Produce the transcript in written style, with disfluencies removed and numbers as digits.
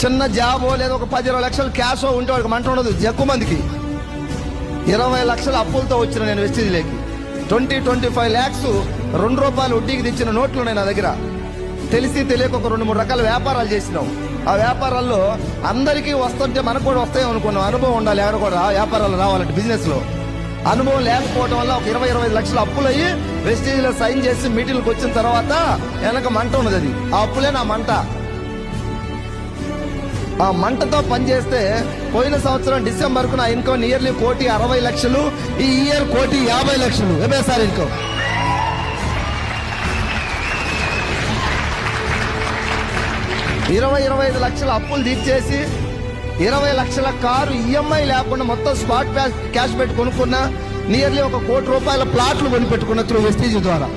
చిన్న జాబో లేదా ఒక 10-20 లక్షలు క్యాష్ ఉంటే వాడికి మంట ఉండదు. ఎక్కువ మందికి 20 లక్షల అప్పులతో వచ్చిన నేను వెస్టీజ్లోకి 25 lakhs 2 రూపాయలు వడ్డీకి తెచ్చిన నోట్లు ఉన్నాయి నా దగ్గర. తెలిసి తెలియక ఒక 2-3 రకాల వ్యాపారాలు చేసినాం. ఆ వ్యాపారాల్లో అందరికీ వస్తుంటే మనకు కూడా వస్తాయి అనుకున్నాం. అనుభవం ఉండాలి ఎవరు కూడా వ్యాపారాలు రావాలంటే. బిజినెస్ లో అనుభవం లేకపోవడం వల్ల ఒక 20-25 లక్షలు అప్పులు అయ్యి వెస్టీజ్ లో సైన్ చేసి మీటింగ్కి వచ్చిన తర్వాత వెనక మంట ఉన్నది. అది ఆ అప్పులే నా మంట. ఆ మంటతో పనిచేస్తే పోయిన సంవత్సరం డిసెంబర్ కు నా ఇన్కమ్ నియర్లీ 1,60,00,000. ఈ ఇయర్ 1,50,00,000 ఎంఎస్ఆర్ ఇన్కమ్. 20-25 లక్షల అప్పులు తీర్చేసి 20 లక్షల కారు ఈఎంఐ లేకుండా మొత్తం స్పాట్ క్యాష్ పెట్టి కొనుక్కున్నా. నియర్లీ 1 కోటి రూపాయల ప్లాట్లు కొని పెట్టుకున్న త్రూ వెస్టీజ్ ద్వారా.